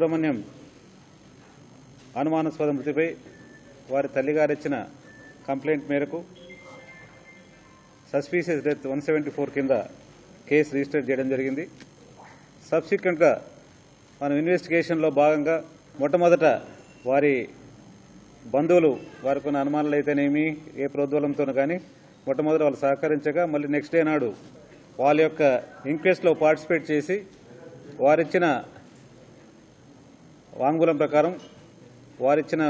సుబ్రహ్మణ్యం అనుమానాస్పద మృతిపై వారి తల్లిగారు ఇచ్చిన కంప్లైంట్ మేరకు సస్పీషియస్ డెత్ 174 కింద కేసు రిజిస్టర్ చేయడం జరిగింది. సబ్సిక్వెంట్గా మనం ఇన్వెస్టిగేషన్లో భాగంగా మొట్టమొదట వారి బంధువులు వారికి ఉన్న అనుమానాలు అయితేనేమి ఏ ప్రోద్బలంతో కానీ మొట్టమొదటి వాళ్ళు సహకరించగా మళ్ళీ నెక్స్ట్ డే నాడు వాళ్ళ యొక్క ఇంక్వెస్ట్లో పార్టిసిపేట్ చేసి వారిచ్చిన వాంగ్మూలం ప్రకారం వారిచ్చిన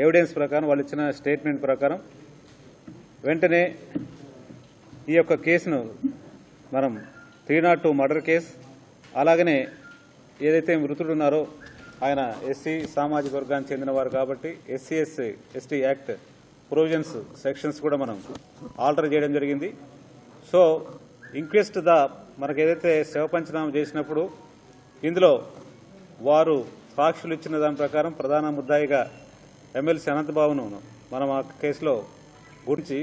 ఎవిడెన్స్ ప్రకారం వాళ్ళు ఇచ్చిన స్టేట్మెంట్ ప్రకారం వెంటనే ఈ యొక్క కేసును మనం 302 మర్డర్ కేసు, అలాగనే ఏదైతే మృతుడు ఉన్నారో ఆయన ఎస్సీ సామాజిక వర్గానికి చెందినవారు కాబట్టి ఎస్సీ యాక్ట్ ప్రొవిజన్స్ సెక్షన్స్ కూడా మనం ఆల్టర్ చేయడం జరిగింది. సో ఇంక్వెస్ట్ మనకు ఏదైతే శవ పంచనామా చేసినప్పుడు ఇందులో వారు సాక్షులు ఇచ్చిన దాని ప్రకారం ప్రధాన ముద్దాయిగా ఎమ్మెల్సీ అనంతబాబును మనం ఆ కేసులో గురించి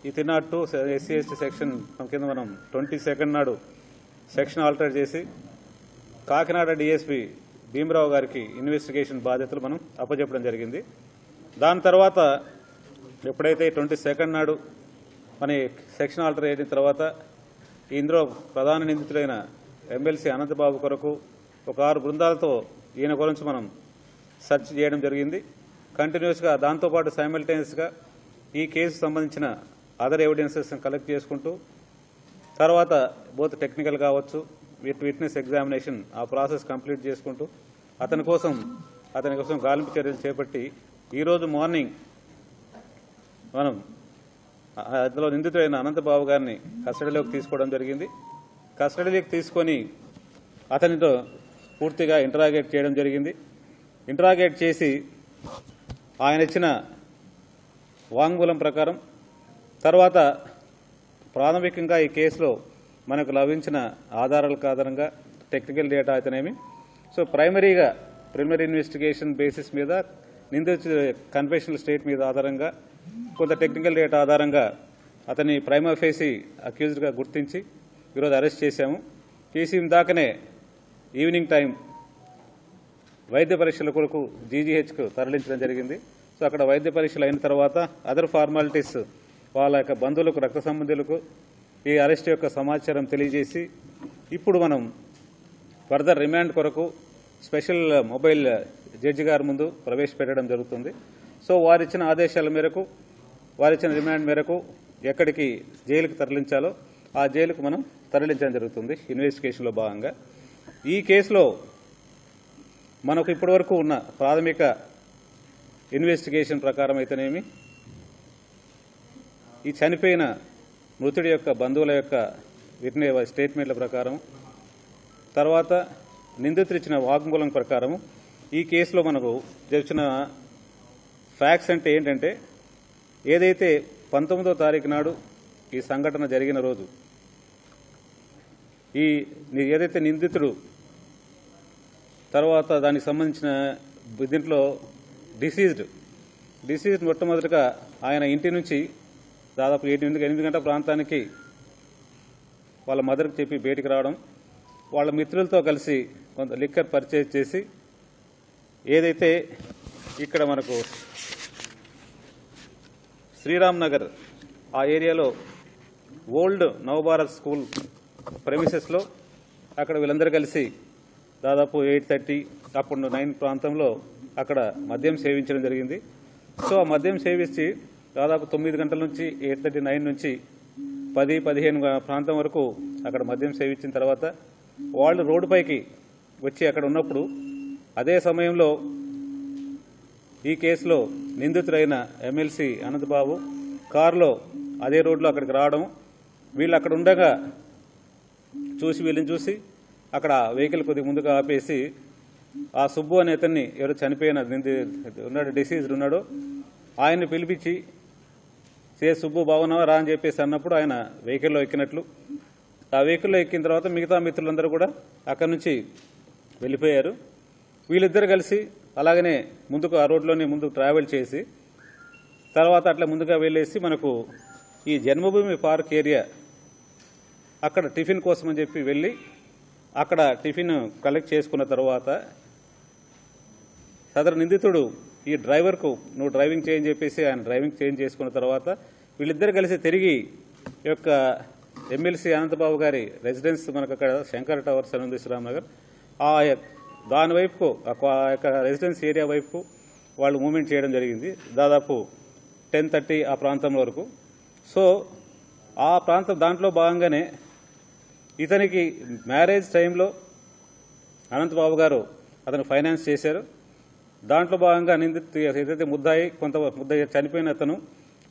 ఈ 302 ఎస్సీ సెక్షన్ కింద మనం 22 నాడు సెక్షన్ ఆల్టర్ చేసి కాకినాడ డీఎస్పీ భీమరావు గారికి ఇన్వెస్టిగేషన్ బాధ్యతలు మనం అప్పచెప్పడం జరిగింది. దాని తర్వాత ఎప్పుడైతే 22 నాడు మన సెక్షన్ ఆల్టర్ అయిన తర్వాత ఇందులో ప్రధాన నిందితులైన ఎమ్మెల్సీ అనంతబాబు కొరకు ఒక 6 బృందాలతో ఈయన గురించి మనం సెర్చ్ చేయడం జరిగింది. కంటిన్యూస్గా దాంతోపాటు సైమల్టేనియస్గా ఈ కేసు సంబంధించిన అదర్ ఎవిడెన్సెస్ కలెక్ట్ చేసుకుంటూ తర్వాత బోత్ టెక్నికల్ కావచ్చు విట్నెస్ ఎగ్జామినేషన్ ఆ ప్రాసెస్ కంప్లీట్ చేసుకుంటూ అతని కోసం గాలింపు చర్యలు చేపట్టి ఈరోజు మార్నింగ్ మనం అందులో నిందితుడైన అనంతబాబు గారిని కస్టడీలోకి తీసుకోవడం జరిగింది. కస్టడీలోకి తీసుకొని అతనితో పూర్తిగా ఇంటరాగేట్ చేయడం జరిగింది. ఇంటరాగేట్ చేసి ఆయన ఇచ్చిన వాంగ్మూలం ప్రకారం తర్వాత ప్రాథమికంగా ఈ కేసులో మనకు లభించిన ఆధారాలకు ఆధారంగా టెక్నికల్ డేటా అయితేనేమి సో ప్రిలిమినరీ ఇన్వెస్టిగేషన్ బేసిస్ మీద నిందితుడి కన్ఫెషనల్ స్టేట్ మీద ఆధారంగా కొంత టెక్నికల్ డేటా ఆధారంగా అతన్ని ప్రైమా ఫేసి అక్యూజ్డ్గా గుర్తించి ఈరోజు అరెస్ట్ చేశాము. చేసి ఇందాకనే ఈవినింగ్ టైం వైద్య పరీక్షల కొరకు జీజీహెచ్కు తరలించడం జరిగింది. సో అక్కడ వైద్య పరీక్షలు అయిన తర్వాత అదర్ ఫార్మాలిటీస్ వాళ్ళ యొక్క బంధువులకు రక్త సంబంధులకు ఈ అరెస్ట్ యొక్క సమాచారం తెలియజేసి ఇప్పుడు మనం ఫర్దర్ రిమాండ్ కొరకు స్పెషల్ మొబైల్ జడ్జి గారి ముందు ప్రవేశపెట్టడం జరుగుతుంది. సో వారిచ్చిన ఆదేశాల మేరకు వారిచ్చిన రిమాండ్ మేరకు ఎక్కడికి జైలుకు తరలించాలో ఆ జైలుకు మనం తరలించడం జరుగుతుంది ఇన్వెస్టిగేషన్లో భాగంగా. ఈ కేసులో మనకు ఇప్పటివరకు ఉన్న ప్రాథమిక ఇన్వెస్టిగేషన్ ప్రకారం అయితేనేమి ఈ చనిపోయిన మృతుడి యొక్క బంధువుల యొక్క స్టేట్మెంట్ల ప్రకారం తర్వాత నిందితులు ఇచ్చిన వాగ్మూలం ప్రకారం ఈ కేసులో మనకు తెలిసిన ఫ్యాక్ట్స్ అంటే ఏంటంటే ఏదైతే 19వ తారీఖు నాడు ఈ సంఘటన జరిగిన రోజు ఏదైతే నిందితుడు తర్వాత దానికి సంబంధించిన దీంట్లో డిసీజ్డ్ మొట్టమొదటిగా ఆయన ఇంటి నుంచి దాదాపు 8 గంటల ప్రాంతానికి వాళ్ళ మదర్కి చెప్పి బయటికి రావడం, వాళ్ళ మిత్రులతో కలిసి కొంత లిక్కర్ పర్చేజ్ చేసి ఏదైతే ఇక్కడ మనకు శ్రీరామ్ నగర్ ఆ ఏరియాలో ఓల్డ్ నవభారత్ స్కూల్ ప్రెమిసెస్లో అక్కడ వీళ్ళందరూ కలిసి దాదాపు 8:30 అప్పుడు 9 ప్రాంతంలో అక్కడ మద్యం సేవించడం జరిగింది. సో ఆ మద్యం సేవించి దాదాపు 9 గంటల నుంచి 8:30 9 నుంచి 10-15 ప్రాంతం వరకు అక్కడ మద్యం సేవించిన తర్వాత వాళ్ళు రోడ్డుపైకి వచ్చి అక్కడ ఉన్నప్పుడు అదే సమయంలో ఈ కేసులో నిందితుడైన ఎమ్మెల్సీ అనంతబాబు కారులో అదే రోడ్లో అక్కడికి రావడం, వీళ్ళు అక్కడ ఉండగా వీళ్ళని చూసి అక్కడ వెహికల్ కొద్దిగా ముందుగా ఆపేసి ఆ సుబ్బు అనే అతన్ని ఎవరు చనిపోయిన ఉన్నాడు డిసీజ్డ్ ఉన్నాడో ఆయన్ని పిలిపించి సుబ్బు బాగున్నావా రా అని చెప్పేసి అన్నప్పుడు ఆయన వెహికల్లో ఎక్కినట్లు, ఆ వెహికల్లో ఎక్కిన తర్వాత మిగతా మిత్రులందరూ కూడా అక్కడి నుంచి వెళ్ళిపోయారు. వీళ్ళిద్దరు కలిసి అలాగనే ముందుకు ఆ రోడ్లోనే ముందుకు ట్రావెల్ చేసి తర్వాత అట్లా ముందుగా వెళ్ళేసి మనకు ఈ జన్మభూమి పార్క్ ఏరియా అక్కడ టిఫిన్ కోసం అని చెప్పి వెళ్ళి అక్కడ టిఫిన్ కలెక్ట్ చేసుకున్న తర్వాత సదరు నిందితుడు ఈ డ్రైవర్కు నువ్వు డ్రైవింగ్ చేయని చెప్పేసి ఆయన డ్రైవింగ్ చేంజ్ చేసుకున్న తర్వాత వీళ్ళిద్దరు కలిసి తిరిగి ఈ యొక్క ఎమ్మెల్సీ అనంతబాబు గారి రెసిడెన్స్ మనకు అక్కడ శంకర్ టవర్స్ అని ఉంది శ్రీరామ్నగర్, దాని వైపుకు ఆ యొక్క రెసిడెన్స్ ఏరియా వైపుకు వాళ్ళు మూవ్మెంట్ చేయడం జరిగింది దాదాపు 10:30 ఆ ప్రాంతం వరకు. సో ఆ ప్రాంతం దాంట్లో భాగంగానే ఇతనికి మ్యారేజ్ టైంలో అనంతబాబు గారు అతను ఫైనాన్స్ చేశారు. దాంట్లో భాగంగా ఏదైతే ముద్దాయి ముద్దాయి చనిపోయిన అతను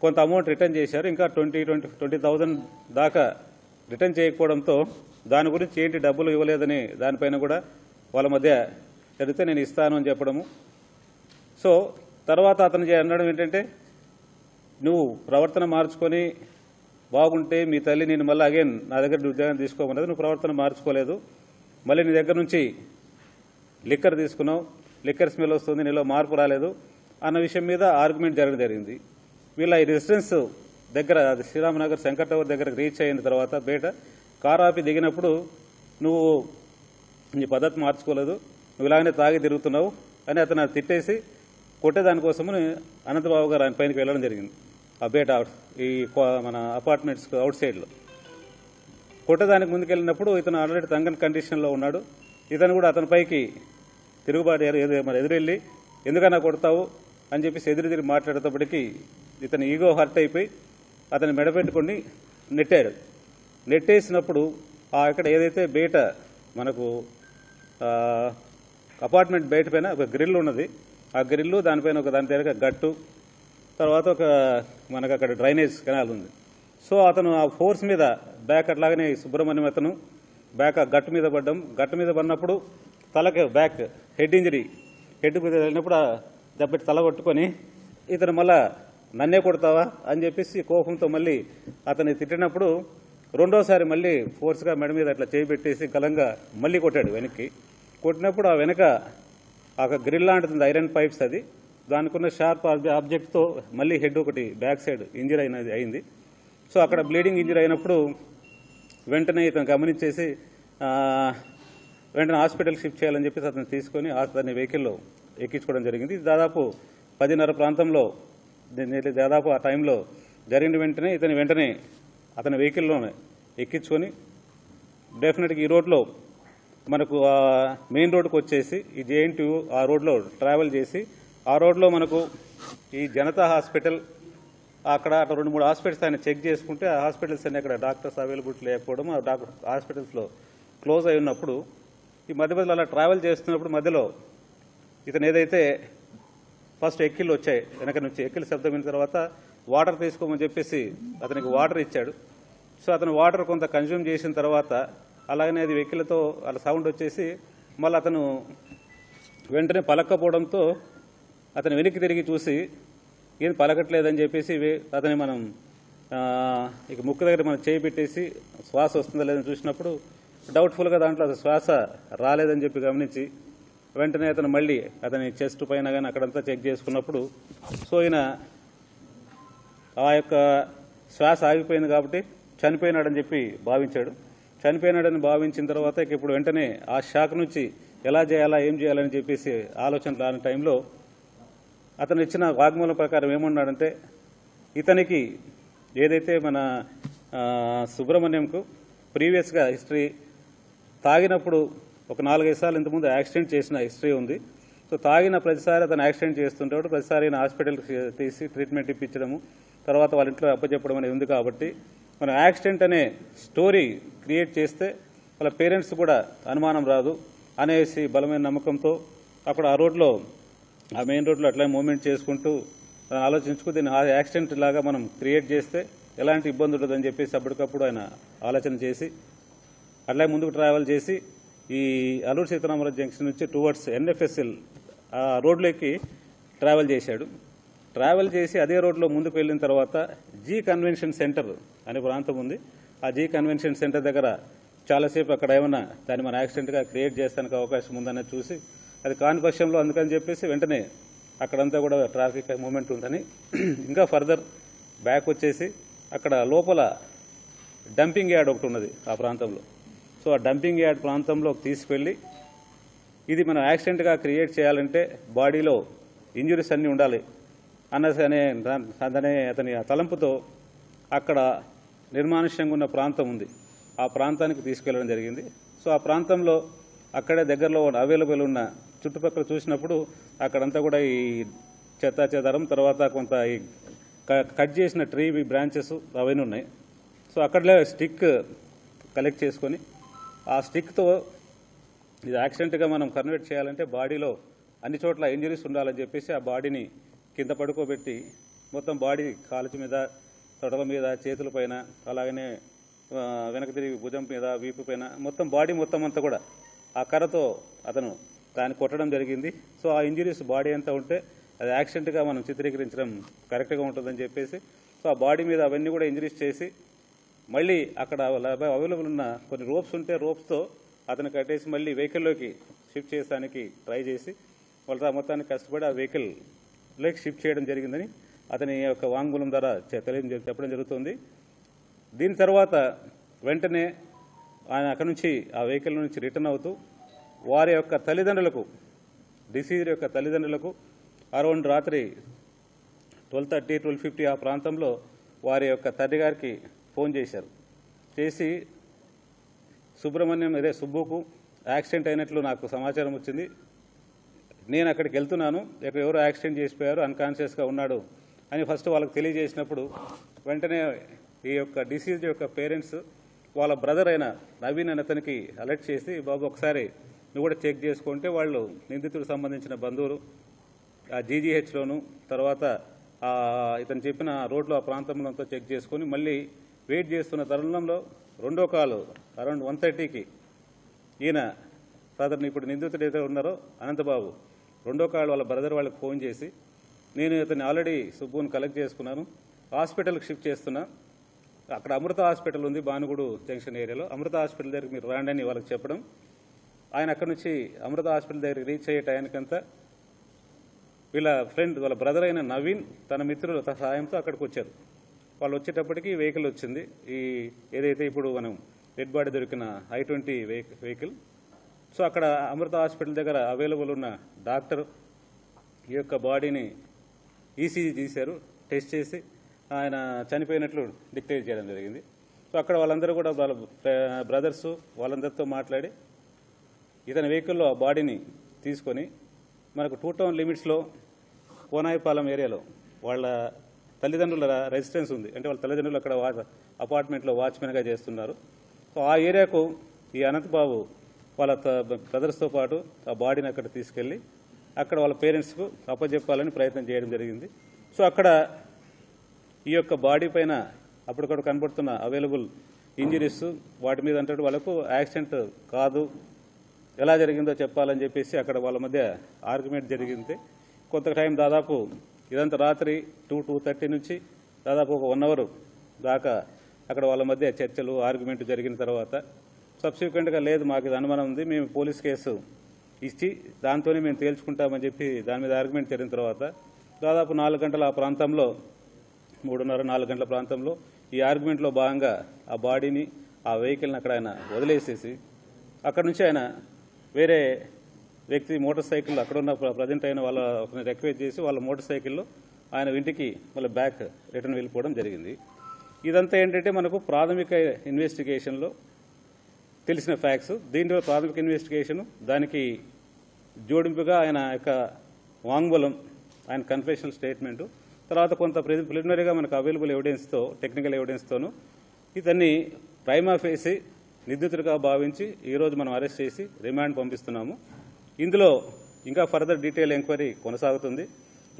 కొంత అమౌంట్ రిటర్న్ చేశారు. ఇంకా 20,000 దాకా రిటర్న్ చేయకపోవడంతో దాని గురించి ఏంటి డబ్బులు ఇవ్వలేదని దానిపైన కూడా వాళ్ళ మధ్య జరిగితే నేను ఇస్తాను అని చెప్పడము. సో తర్వాత అతను అనడం ఏంటంటే, నువ్వు ప్రవర్తన మార్చుకొని బాగుంటే మీ తల్లి నేను మళ్ళీ అగైన్ నా దగ్గర ఉద్యోగం తీసుకోమన్నది, నువ్వు ప్రవర్తన మార్చుకోలేదు, మళ్ళీ నీ దగ్గర నుంచి లిక్కర్ తీసుకున్నావు, లిక్కర్ స్మెల్ వస్తుంది, నీలో మార్పు రాలేదు అన్న విషయం మీద ఆర్గ్యుమెంట్ జరగడం జరిగింది. వీళ్ళ ఈ రెసిడెన్స్ దగ్గర శ్రీరామనగర్ శంకర్ టవర్ దగ్గరకు రీచ్ అయిన తర్వాత బయట కారు ఆపి దిగినప్పుడు నువ్వు నీ పద్ధతి మార్చుకోలేదు, నువ్వు ఇలాగనే తాగి తిరుగుతున్నావు అని అతను తిట్టేసి కొట్టేదానికోసము అనంతబాబు గారు ఆయన పైనకి వెళ్ళడం జరిగింది. ఆ బయట ఈ మన అపార్ట్మెంట్స్ అవుట్ సైడ్లో కొట్టేదానికి ముందుకెళ్ళినప్పుడు ఇతను ఆల్రెడీ తంగన్ కండిషన్లో ఉన్నాడు. ఇతను కూడా అతనిపైకి తిరుగుబాటు ఎదురెళ్ళి ఎందుకన్నా కొడతావు అని చెప్పేసి ఎదురు మాట్లాడేటప్పటికీ ఇతను ఈగో హర్ట్ అయిపోయి అతను మెడపెట్టుకుని నెట్టాడు. నెట్టేసినప్పుడు అక్కడ ఏదైతే బయట మనకు అపార్ట్మెంట్ బయట పైన ఒక గ్రిల్ ఉన్నది, ఆ గ్రిల్లు దానిపైన దాని దగ్గర గట్టు, తర్వాత మనకు అక్కడ డ్రైనేజ్ కెనాల్ ఉంది. సో అతను ఆ ఫోర్స్ మీద బ్యాక్ అట్లాగనే సుబ్రహ్మణ్యం అతను బ్యాక్ ఆ గట్టు మీద పడ్డం, గట్టు మీద పడినప్పుడు తలకి బ్యాక్ హెడ్ ఇంజరీ, హెడ్ మీద వెళ్ళినప్పుడు దెబ్బటి తల కొట్టుకొని ఇతను మళ్ళా నన్నే కొడతావా అని చెప్పేసి కోపంతో మళ్ళీ అతన్ని తిట్టినప్పుడు రెండోసారి మళ్ళీ ఫోర్స్గా మెడ మీద అట్లా చేయి పెట్టేసి గలంగా మళ్ళీ కొట్టాడు వెనక్కి. కొట్టినప్పుడు ఆ వెనక ఆ గ్రిల్ లాంటిది ఐరన్ పైప్స్, అది దానికున్న షార్ప్ ఆబ్జెక్ట్తో మళ్ళీ హెడ్ ఒకటి బ్యాక్ సైడ్ ఇంజరీ అయింది. సో అక్కడ బ్లీడింగ్ ఇంజరీ అయినప్పుడు వెంటనే ఇతను గమనించేసి వెంటనే హాస్పిటల్కి షిఫ్ట్ చేయాలని చెప్పేసి అతను తీసుకొని అతని వెహికల్లో ఎక్కించుకోవడం జరిగింది. దాదాపు 10:30 ప్రాంతంలో దాదాపు ఆ టైంలో జరిగిన వెంటనే వెంటనే అతని వెహికల్లోనే ఎక్కించుకొని డెఫినెట్గా ఈ రోడ్లో మనకు మెయిన్ రోడ్డుకు వచ్చేసి ఈ JNTU ఆ రోడ్లో ట్రావెల్ చేసి ఆ రోడ్లో మనకు ఈ జనతా హాస్పిటల్ అక్కడ 2-3 హాస్పిటల్స్ ఆయన చెక్ చేసుకుంటే ఆ హాస్పిటల్స్ అన్ని అక్కడ డాక్టర్స్ అవైలబిలిటీ లేకపోవడం, ఆ హాస్పిటల్స్లో క్లోజ్ అయి ఉన్నప్పుడు ఈ మధ్యలో అలా ట్రావెల్ చేస్తున్నప్పుడు మధ్యలో ఇతను ఏదైతే ఫస్ట్ ఎక్కిళ్ళు వచ్చాయి వెనక నుంచి, ఎక్కిళ్ళ శబ్దం అయిన తర్వాత వాటర్ తీసుకోమని చెప్పేసి అతనికి వాటర్ ఇచ్చాడు. సో అతను వాటర్ కొంత కన్జ్యూమ్ చేసిన తర్వాత అలాగనే అది వెక్కిలతో అలా సౌండ్ వచ్చేసి మళ్ళీ అతను వెంటనే పలక్కపోవడంతో అతను వెనక్కి తిరిగి చూసి ఏం పలకట్లేదని చెప్పేసి అతని మనం ఇక ముక్కు దగ్గర మనం చేయి పెట్టేసి శ్వాస వస్తుందా లేదని చూసినప్పుడు డౌట్ఫుల్గా దాంట్లో శ్వాస రాలేదని చెప్పి గమనించి వెంటనే అతను మళ్ళీ అతని చెస్ట్ పైన కానీ అక్కడంతా చెక్ చేసుకున్నప్పుడు సో ఈయన ఆ యొక్క శ్వాస ఆగిపోయింది కాబట్టి చనిపోయినాడని చెప్పి భావించాడు. చనిపోయినాడని భావించిన తర్వాత ఇక ఇప్పుడు వెంటనే ఆ షాక్ నుంచి ఎలా చేయాలా ఏం చేయాలని చెప్పేసి ఆలోచన రాని టైంలో అతను ఇచ్చిన వాగ్మూలం ప్రకారం ఏమన్నాడంటే, ఇతనికి ఏదైతే మన సుబ్రహ్మణ్యంకు ప్రీవియస్గా హిస్టరీ తాగినప్పుడు ఒక 4-5 సార్లు ఇంతకుముందు యాక్సిడెంట్ చేసిన హిస్టరీ ఉంది. సో తాగిన ప్రతిసారి అతను యాక్సిడెంట్ చేస్తుంటాడు, ప్రతిసారి హాస్పిటల్కి తీసి ట్రీట్మెంట్ ఇప్పించడము, తర్వాత వాళ్ళ ఇంట్లో అప్పచెప్పడం అనేది ఉంది. కాబట్టి మనం యాక్సిడెంట్ అనే స్టోరీ క్రియేట్ చేస్తే వాళ్ళ పేరెంట్స్ కూడా అనుమానం రాదు అనేసి బలమైన నమ్మకంతో అక్కడ ఆ రోడ్లో ఆ మెయిన్ రోడ్లో అట్లా మూవ్మెంట్ చేసుకుంటూ ఆలోచించుకు దీన్ని యాక్సిడెంట్ లాగా మనం క్రియేట్ చేస్తే ఎలాంటి ఇబ్బంది ఉండదని చెప్పేసి అప్పటికప్పుడు ఆయన ఆలోచన చేసి అట్లా ముందుకు ట్రావెల్ చేసి ఈ అల్లూరు సీతారామరాజు జంక్షన్ నుంచి టువర్డ్స్ NFSL ఆ రోడ్లోకి ట్రావెల్ చేశాడు. ట్రావెల్ చేసి అదే రోడ్లో ముందుకు వెళ్ళిన తర్వాత జీ కన్వెన్షన్ సెంటర్ అనే ప్రాంతం ఉంది. ఆ జీ కన్వెన్షన్ సెంటర్ దగ్గర చాలాసేపు అక్కడ ఏమన్నా దాన్ని మన యాక్సిడెంట్గా క్రియేట్ చేస్తానికి అవకాశం ఉందని చూసి అది కాని పక్షంలో అందుకని చెప్పేసి వెంటనే అక్కడంతా కూడా ట్రాఫిక్ మూమెంట్ ఉందని ఇంకా ఫర్దర్ బ్యాక్ వచ్చేసి అక్కడ లోపల డంపింగ్ యార్డ్ ఒకటి ఉన్నది ఆ ప్రాంతంలో. సో ఆ డంపింగ్ యార్డ్ ప్రాంతంలోకి తీసుకెళ్లి ఇది మనం యాక్సిడెంట్గా క్రియేట్ చేయాలంటే బాడీలో ఇంజురీస్ అన్నీ ఉండాలి అనే అతని తలంపుతో అక్కడ నిర్మానుష్యంగా ఉన్న ప్రాంతం ఉంది, ఆ ప్రాంతానికి తీసుకెళ్లడం జరిగింది. సో ఆ ప్రాంతంలో అక్కడే దగ్గరలో అవైలబుల్ ఉన్న చుట్టుపక్కల చూసినప్పుడు అక్కడంతా కూడా ఈ చెత్తా చెదారం, తర్వాత కొంత ఈ కట్ చేసిన ట్రీ బ్రాంచెస్ అవన్నీ ఉన్నాయి. సో అక్కడలో స్టిక్ కలెక్ట్ చేసుకొని ఆ స్టిక్తో ఇది యాక్సిడెంట్గా మనం కన్వర్ట్ చేయాలంటే బాడీలో అన్ని చోట్ల ఇంజరీస్ ఉండాలని చెప్పేసి ఆ బాడీని కింద పడుకోబెట్టి మొత్తం బాడీ కాలుచి మీద, తొడల మీద, చేతుల పైన, అలాగనే వెనక తిరిగి భుజం మీద, వీపు పైన మొత్తం బాడీ మొత్తం అంతా కూడా ఆ కర్రతో అతను దాన్ని కొట్టడం జరిగింది. సో ఆ ఇంజరీస్ బాడీ అంతా ఉంటే అది యాక్సిడెంట్గా మనం చిత్రీకరించడం కరెక్ట్గా ఉంటుందని చెప్పేసి సో ఆ బాడీ మీద అవన్నీ కూడా ఇంజరీస్ చేసి మళ్ళీ అక్కడ అవైలబుల్ ఉన్న కొన్ని రోప్స్ ఉంటే రోప్స్తో అతను కట్టేసి మళ్ళీ వెహికల్లోకి షిఫ్ట్ చేయడానికి ట్రై చేసి వాళ్ళ మొత్తానికి కష్టపడి ఆ వెహికల్లోకి షిఫ్ట్ చేయడం జరిగిందని అతని యొక్క వాంగ్మూలం ద్వారా చెప్పడం జరుగుతుంది. దీని తర్వాత వెంటనే ఆయన అక్కడి నుంచి ఆ వెహికల్ నుంచి రిటర్న్ అవుతూ వారి యొక్క తల్లిదండ్రులకు, డిసీజర్ యొక్క తల్లిదండ్రులకు అరౌండ్ రాత్రి 12:30, 12:50 ఆ ప్రాంతంలో వారి యొక్క తండ్రి గారికి ఫోన్ చేశారు. చేసి సుబ్బుకు యాక్సిడెంట్ అయినట్లు నాకు సమాచారం వచ్చింది, నేను అక్కడికి వెళ్తున్నాను, ఇక్కడ ఎవరో యాక్సిడెంట్ చేసిపోయారు, అన్కాన్షియస్గా ఉన్నాడు అని ఫస్ట్ వాళ్ళకి తెలియజేసినప్పుడు వెంటనే ఈ యొక్క డిసీజ్ యొక్క పేరెంట్స్ వాళ్ళ బ్రదర్ అయిన నవీన్ అనే అతనికి అలర్ట్ చేసి, బాబు ఒకసారి నువ్వు కూడా చెక్ చేసుకుంటే వాళ్ళు నిందితుడికి సంబంధించిన బంధువులు ఆ జీజీహెచ్లోను, తర్వాత ఇతను చెప్పిన రోడ్లో ఆ ప్రాంతంలో అంతా చెక్ చేసుకుని మళ్ళీ వెయిట్ చేస్తున్న తరుణంలో రెండో కాలు అరౌండ్ 1:30కి ఈయన సాధారణ ఇప్పుడు నిందితుడు ఏదైతే ఉన్నారో అనంతబాబు రెండో కాలు వాళ్ళ బ్రదర్ వాళ్ళకి ఫోన్ చేసి, నేను ఇతన్ని ఆల్రెడీ సుబ్బుని కలెక్ట్ చేసుకున్నాను, హాస్పిటల్కి షిఫ్ట్ చేస్తున్నా, అక్కడ అమృత హాస్పిటల్ ఉంది భానుగుడు జంక్షన్ ఏరియాలో, అమృత హాస్పిటల్ దగ్గరికి మీరు రాండి అని వాళ్ళకి చెప్పడం, ఆయన అక్కడి నుంచి అమృత హాస్పిటల్ దగ్గరికి రీచ్ అయ్యే టైంకంతా వీళ్ళ ఫ్రెండ్ వాళ్ళ బ్రదర్ అయిన నవీన్ తన మిత్రుల సహాయంతో అక్కడికి వచ్చారు. వాళ్ళు వచ్చేటప్పటికి వెహికల్ వచ్చింది, ఈ ఏదైతే ఇప్పుడు మనం డెడ్ బాడీ దొరికిన I-20 వెహికల్. సో అక్కడ అమృత హాస్పిటల్ దగ్గర అవైలబుల్ ఉన్న డాక్టర్ ఈ యొక్క బాడీని ఈసీజీ తీశారు, టెస్ట్ చేసి ఆయన చనిపోయినట్లు డిక్లేర్ చేయడం జరిగింది. సో అక్కడ వాళ్ళందరూ కూడా వాళ్ళ బ్రదర్స్ వాళ్ళందరితో మాట్లాడి ఇతని వెహికల్లో ఆ బాడీని తీసుకొని మనకు 2 టౌన్ లిమిట్స్లో కోనాయిపాలెం ఏరియాలో వాళ్ళ తల్లిదండ్రుల రెసిడెన్స్ ఉంది, అంటే వాళ్ళ తల్లిదండ్రులు అక్కడ అపార్ట్మెంట్లో వాచ్మెన్గా చేస్తున్నారు. సో ఆ ఏరియాకు ఈ అనంతబాబు వాళ్ళ బ్రదర్స్తో పాటు ఆ బాడీని అక్కడ తీసుకెళ్లి అక్కడ వాళ్ళ పేరెంట్స్కు అప్పచెప్పాలని ప్రయత్నం చేయడం జరిగింది. సో అక్కడ ఈ యొక్క బాడీ పైన అప్పటికప్పుడు కనబడుతున్న అవైలబుల్ ఇంజరీస్ వాటి మీద అంటే వాళ్ళకు యాక్సిడెంట్ కాదు, ఎలా జరిగిందో చెప్పాలని చెప్పేసి అక్కడ వాళ్ళ మధ్య ఆర్గ్యుమెంట్ జరిగింది. కొంత టైం దాదాపు ఇదంతా రాత్రి 2:30 నుంచి దాదాపు ఒక 1 అవర్ దాకా అక్కడ వాళ్ళ మధ్య చర్చలు, ఆర్గ్యుమెంట్ జరిగిన తర్వాత సబ్సిక్వెంట్గా లేదు మాకు ఇది అనుమానం ఉంది, మేము పోలీస్ కేసు ఇచ్చి దాంతోనే మేము తేల్చుకుంటామని చెప్పి దాని మీద ఆర్గ్యుమెంట్ జరిగిన తర్వాత దాదాపు 4 గంటల ఆ ప్రాంతంలో 3:30-4 గంటల ప్రాంతంలో ఈ ఆర్గ్యుమెంట్లో భాగంగా ఆ బాడీని ఆ వెహికల్ని అక్కడ ఆయన వదిలేసేసి అక్కడ నుంచి ఆయన వేరే వ్యక్తి మోటార్ సైకిల్ అక్కడ ఉన్న ప్రజెంట్ అయిన వాళ్ళ రిక్వెస్ట్ చేసి వాళ్ళ మోటార్ సైకిల్లో ఆయన ఇంటికి మళ్ళీ బ్యాక్ రిటర్న్ వెళ్ళిపోవడం జరిగింది. ఇదంతా ఏంటంటే మనకు ప్రాథమిక ఇన్వెస్టిగేషన్లో తెలిసిన ఫ్యాక్ట్స్. దీంట్లో ప్రాథమిక ఇన్వెస్టిగేషన్ దానికి జోడింపుగా ఆయన యొక్క వాంగ్మూలం, ఆయన కన్ఫెషనల్ స్టేట్మెంటు, తర్వాత కొంత ప్రిలిమినరీగా మనకు అవైలబుల్ ఎవిడెన్స్తో, టెక్నికల్ ఎవిడెన్స్తోనూ ఇతన్ని ప్రైమా ఫేసి నిందితుడిగా భావించి ఈరోజు మనం అరెస్ట్ చేసి రిమాండ్ పంపిస్తున్నాము. ఇందులో ఇంకా ఫర్దర్ డీటెయిల్ ఎంక్వైరీ కొనసాగుతుంది.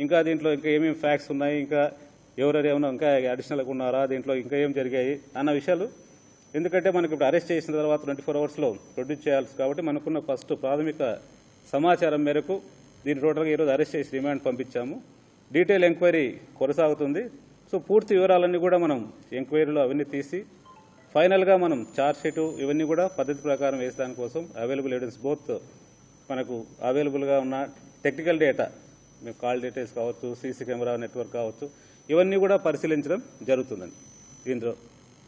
ఇంకా దీంట్లో ఇంకా ఏమేమి ఫ్యాక్ట్స్ ఉన్నాయి, ఇంకా ఎవరెవరు ఏమైనా ఇంకా అడిషనల్గా ఉన్నారా, దీంట్లో ఇంకా ఏం జరిగాయి అన్న విషయాలు, ఎందుకంటే మనకు ఇప్పుడు అరెస్ట్ చేసిన తర్వాత 24 అవర్స్లో ప్రొడ్యూస్ చేయాల్సి కాబట్టి మనకున్న ఫస్ట్ ప్రాథమిక సమాచారం మేరకు దీన్ని టోటల్గా ఈరోజు అరెస్ట్ చేసి రిమాండ్ పంపించాము. డీటెయిల్ ఎంక్వైరీ కొనసాగుతుంది. సో పూర్తి వివరాలన్నీ కూడా మనం ఎంక్వైరీలో అవన్నీ తీసి ఫైనల్గా మనం ఛార్జ్ షీటు ఇవన్నీ కూడా పద్ధతి ప్రకారం వేసడానికి కోసం అవైలబుల్ ఎవిడెన్స్ బోత్ మనకు అవైలబుల్గా ఉన్న టెక్నికల్ డేటా, మేము కాల్ డీటెయిల్స్ కావచ్చు, సీసీ కెమెరా నెట్వర్క్ కావచ్చు, ఇవన్నీ కూడా పరిశీలించడం జరుగుతుందండి.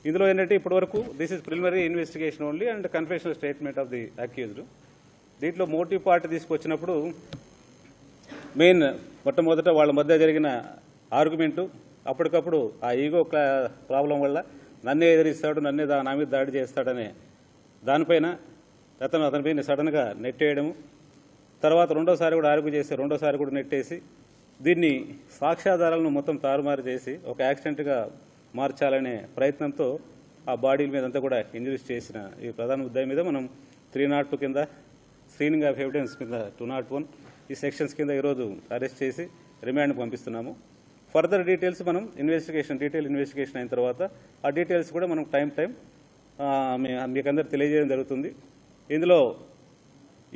ఇందులో ఏంటంటే ఇప్పటివరకు this is preliminary investigation only and confessional statement of the accused. దీంట్లో మోటివ్ పార్టీ తీసుకొచ్చినప్పుడు మెయిన్ మొట్టమొదట వాళ్ళ మధ్య జరిగిన ఆర్గ్యుమెంటు, అప్పటికప్పుడు ఆ ఈగో ప్రాబ్లం వల్ల నన్నే ఎదిరిస్తాడు, నన్నే నా మీద దాడి చేస్తాడనే దానిపైన అతనిపైన సడన్గా నెట్టేయడము, తర్వాత రెండోసారి కూడా ఆర్గ్యూ చేసి రెండోసారి కూడా నెట్టేసి దీన్ని సాక్ష్యాధారాలను మొత్తం తారుమారు చేసి ఒక యాక్సిడెంట్గా మార్చాలనే ప్రయత్నంతో ఆ బాడీల మీద అంతా కూడా ఇంజరీస్ చేసిన ఈ ప్రధాన ముద్దాయి మీద మనం 302 కింద, స్క్రీనింగ్ ఆఫ్ ఎవిడెన్స్ కింద 201 ఈ సెక్షన్స్ కింద ఈరోజు అరెస్ట్ చేసి రిమాండ్కి పంపిస్తున్నాము. ఫర్దర్ డీటెయిల్స్ మనం డీటెయిల్ ఇన్వెస్టిగేషన్ అయిన తర్వాత ఆ డీటెయిల్స్ కూడా మనం టైం మీకు అందరూ తెలియజేయడం జరుగుతుంది. ఇందులో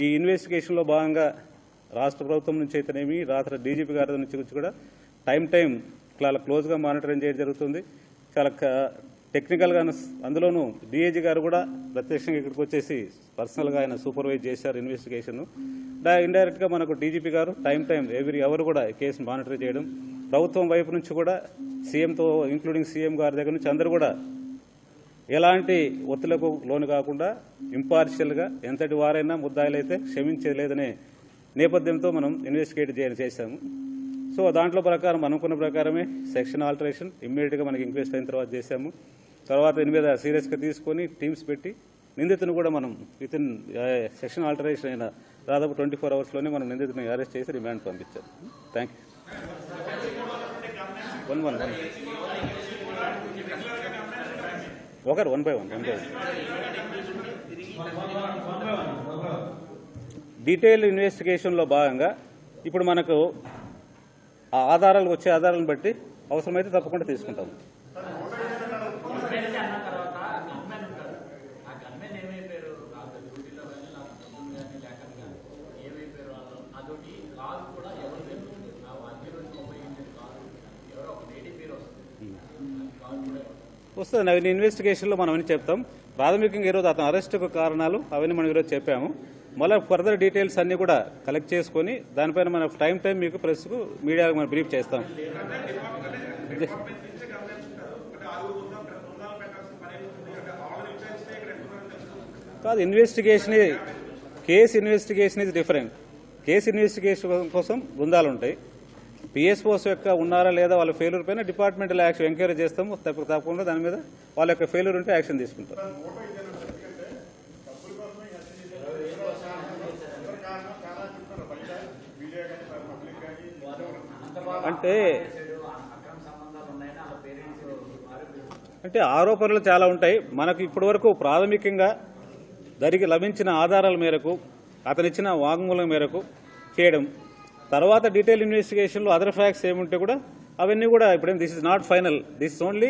ఈ ఇన్వెస్టిగేషన్లో భాగంగా రాష్ట్ర ప్రభుత్వం నుంచి అయితేనేమి, రాష్ట్ర డీజీపీ గారి నుంచి కూడా టైం చాలా క్లోజ్గా మానిటరింగ్ చేయడం జరుగుతుంది. చాలా టెక్నికల్గా, అందులోనూ డీఏజీ గారు కూడా ప్రత్యక్షంగా ఇక్కడికి వచ్చేసి పర్సనల్గా ఆయన సూపర్వైజ్ చేశారు ఇన్వెస్టిగేషన్. ఇండైరెక్ట్గా మనకు డీజీపీ గారు టైం ఎవరు కూడా కేసును మానిటర్ చేయడం, ప్రభుత్వం వైపు నుంచి కూడా సీఎంతో ఇంక్లూడింగ్ సీఎం గారి దగ్గర నుంచి అందరూ కూడా ఎలాంటి ఒత్తిళ్లకు లోను కాకుండా ఇంపార్షియల్గా ఎంతటి వారైనా ముద్దాయిలైతే క్షమించలేదనే నేపథ్యంతో మనం ఇన్వెస్టిగేట్ చేశాము. సో దాంట్లో ప్రకారం అనుకున్న ప్రకారమే సెక్షన్ ఆల్టరేషన్ ఇమ్మీడియట్గా మనకి ఇంక్వెస్ట్ అయిన తర్వాత చేశాము. తర్వాత దీని మీద సీరియస్గా తీసుకొని టీమ్స్ పెట్టి నిందితుని కూడా మనం వితిన్ సెక్షన్ ఆల్టరేషన్ అయిన దాదాపు 24 అవర్స్లోనే మనం నిందితుని అరెస్ట్ చేసి రిమాండ్ పంపించాం. Thank you. ఒకరు వన్ బై వన్ డీటెయిల్ ఇన్వెస్టిగేషన్లో భాగంగా ఇప్పుడు మనకు ఆ ఆధారాలు వచ్చే ఆధారాలను బట్టి అవసరమైతే తప్పకుండా తీసుకుంటాము. వస్తుంది, అవన్నీ ఇన్వెస్టిగేషన్లో మనం అన్ని చెప్తాం. ప్రాథమికంగా ఈరోజు అతని అరెస్టుకు కారణాలు అవన్నీ మనం ఈరోజు చెప్పాము. మళ్ళీ ఫర్దర్ డీటెయిల్స్ అన్ని కూడా కలెక్ట్ చేసుకొని దానిపైన మనం టైం మీకు ప్రెస్కు మీడియాకు మనం బ్రీఫ్ చేస్తాం. కాదు, case investigation is different. Case investigation కోసం బృందాలు ఉంటాయి. పిఎస్ఓస్ యొక్క ఉన్నారా లేదా వాళ్ళ ఫెయిల్యూర్ పైన డిపార్ట్మెంటల్ యాక్షన్ ఎంక్వైరీ చేస్తాము. తప్పకుండా దాని మీద వాళ్ళ యొక్క ఫెయిల్యూర్ ఉంటే యాక్షన్ తీసుకుంటాం. అంటే ఆరోపణలు చాలా ఉంటాయి. మనకు ఇప్పటి వరకు ప్రాథమికంగా లభించిన ఆధారాల మేరకు, అతనిచ్చిన వాంగ్మూలం మేరకు చేయడం, తర్వాత డీటెయిల్ ఇన్వెస్టిగేషన్లో అదర్ ఫ్యాక్ట్స్ ఏముంటే కూడా అవన్నీ కూడా ఇప్పుడేం this is not final, this is only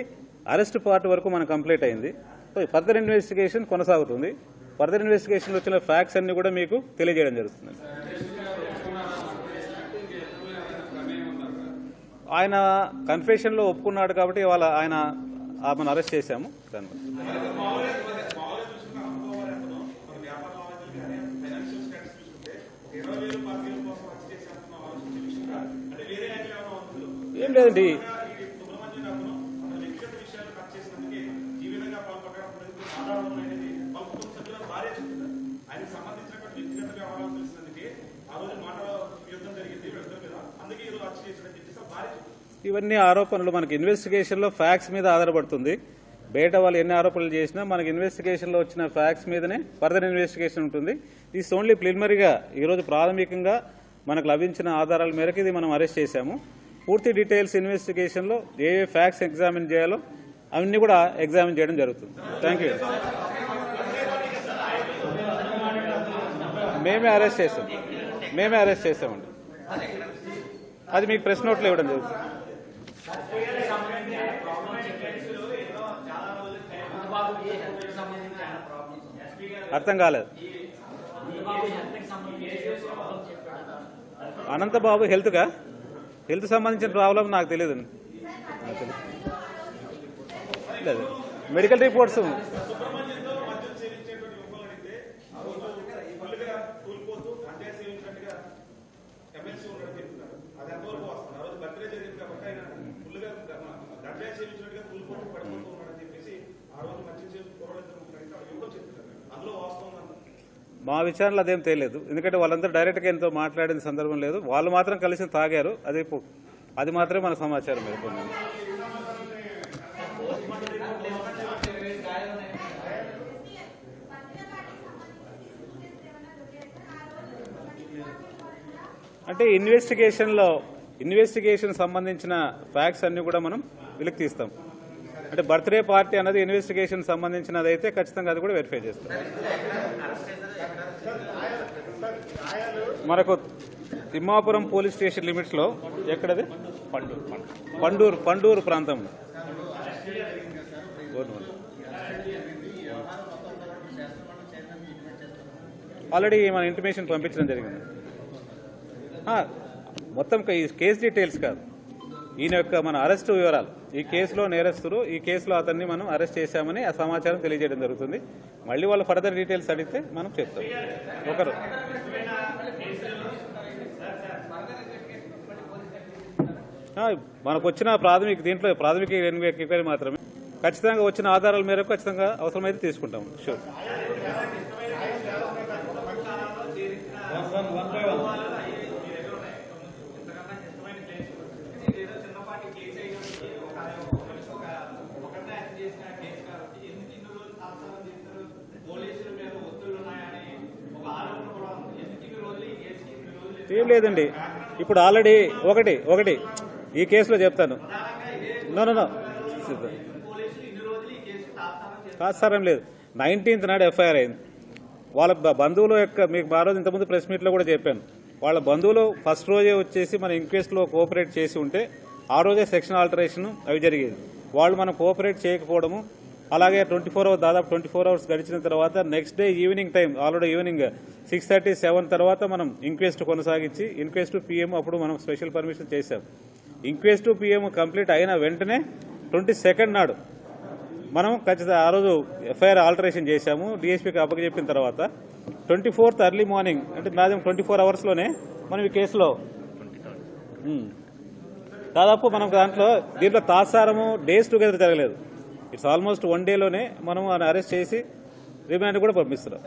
arrest part వరకు మనకు కంప్లీట్ అయింది. ఫర్దర్ ఇన్వెస్టిగేషన్ కొనసాగుతుంది. ఫర్దర్ ఇన్వెస్టిగేషన్లో వచ్చిన ఫ్యాక్ట్స్ అన్ని కూడా మీకు తెలియజేయడం జరుగుతుంది. ఆయన కన్ఫెషన్లో ఒప్పుకున్నాడు కాబట్టి ఇవాళ ఆమెను అరెస్ట్ చేశాము. ఏం లేదండి, ఇవన్నీ ఆరోపణలు మనకి ఇన్వెస్టిగేషన్లో ఫ్యాక్ట్స్ మీద ఆధారపడుతుంది. బయట వాళ్ళు ఎన్ని ఆరోపణలు చేసినా మనకి ఇన్వెస్టిగేషన్లో వచ్చిన ఫ్యాక్ట్స్ మీదనే ఫర్దర్ ఇన్వెస్టిగేషన్ ఉంటుంది. దిస్ ఓన్లీ ప్రిలిమినరీగా ఈరోజు ప్రాథమికంగా మనకు లభించిన ఆధారాల మేరకు ఇది మనం అరెస్ట్ చేశాము. పూర్తి డీటెయిల్స్ ఇన్వెస్టిగేషన్లో ఏ ఫ్యాక్ట్స్ ఎగ్జామిన్ చేయాలో అవన్నీ కూడా ఎగ్జామిన్ చేయడం జరుగుతుంది. Thank you. మేమే అరెస్ట్ చేసామండి. అది మీకు ప్రెస్ నోట్లో ఇవ్వడం జరుగుతుంది. అర్థం కాలేదు. అనంతబాబు హెల్త్ సంబంధించిన ప్రాబ్లం నాకు తెలియదు. లేదు, మెడికల్ రిపోర్ట్స్ మా విచారణలో అదేం తెలియదు, ఎందుకంటే వాళ్ళందరూ డైరెక్ట్గా ఎంతో మాట్లాడిన సందర్భం లేదు. వాళ్ళు మాత్రం కలిసి తాగారు, అది మాత్రమే మన సమాచారం మేరకు. అంటే ఇన్వెస్టిగేషన్ సంబంధించిన ఫ్యాక్ట్స్ అన్ని కూడా మనం వెలికి తీస్తాం. అంటే బర్త్డే పార్టీ అన్నది ఇన్వెస్టిగేషన్ సంబంధించినది అయితే ఖచ్చితంగా అది కూడా వెరిఫై చేస్తాం. మనకు తిమ్మాపురం పోలీస్ స్టేషన్ లిమిట్స్ లో ఎక్కడది పండూరు ప్రాంతంలో ఆల్రెడీ మన ఇంటిమేషన్ పంపించడం జరిగింది. మొత్తం ఈ కేసు డీటెయిల్స్ కాదు, ఈయన యొక్క మన అరెస్టు వివరాలు, ఈ కేసులో నేరస్తులు, ఈ కేసులో అతన్ని మనం అరెస్ట్ చేశామని ఆ సమాచారం తెలియజేయడం జరుగుతుంది. మళ్ళీ వాళ్ళు ఫర్దర్ డీటెయిల్స్ అడిగితే మనం చెప్తాం. ఒకరు మనకు వచ్చిన ప్రాథమిక ఎంక్వైరీ మాత్రమే. ఖచ్చితంగా వచ్చిన ఆధారాల మేరకు ఖచ్చితంగా అవసరమైతే తీసుకుంటాం. షూర్. ఏం లేదండి, ఇప్పుడు ఆల్రెడీ ఒకటి ఈ కేసులో చెప్తాను. నో కాదు సార్, ఏం లేదు. 19th నాడు ఎఫ్ఐఆర్ అయింది. వాళ్ళ బంధువుల యొక్క, మీకు ఆ రోజు ఇంతకుముందు ప్రెస్ మీట్లో కూడా చెప్పాను, వాళ్ళ బంధువులు ఫస్ట్ రోజే వచ్చేసి మన ఇంక్వెస్ట్లో కోఆపరేట్ చేసి ఉంటే ఆ రోజే సెక్షన్ ఆల్టరేషన్ అవి జరిగేది. వాళ్ళు మనం కోఆపరేట్ చేయకపోవడము, అలాగే 24 hours దాదాపు 24 hours గడిచిన తర్వాత next day evening time, already evening 6:30, 7 తర్వాత మనం ఇంక్వెస్ట్ కొనసాగించి ఇంక్వెస్ట్ పిఎం అప్పుడు మనం స్పెషల్ పర్మిషన్ చేశాం. ఇంక్వెస్ట్ పిఎం కంప్లీట్ అయిన వెంటనే 22nd నాడు మనం ఖచ్చితంగా ఆ రోజు ఎఫ్ఐఆర్ ఆల్టరేషన్ చేశాము. డిఎస్పీకి అప్పచెప్పిన తర్వాత 24th ఎర్లీ మార్నింగ్, అంటే నాది 24 hours మనం ఈ కేసులో దాదాపు మనం దీంట్లో తాత్సారము డేస్ టుగెదర్ జరగలేదు. ఇట్స్ ఆల్మోస్ట్ 1 day మనం అరెస్ట్ చేసి రిమాండ్ కూడా పంపిస్తున్నాం.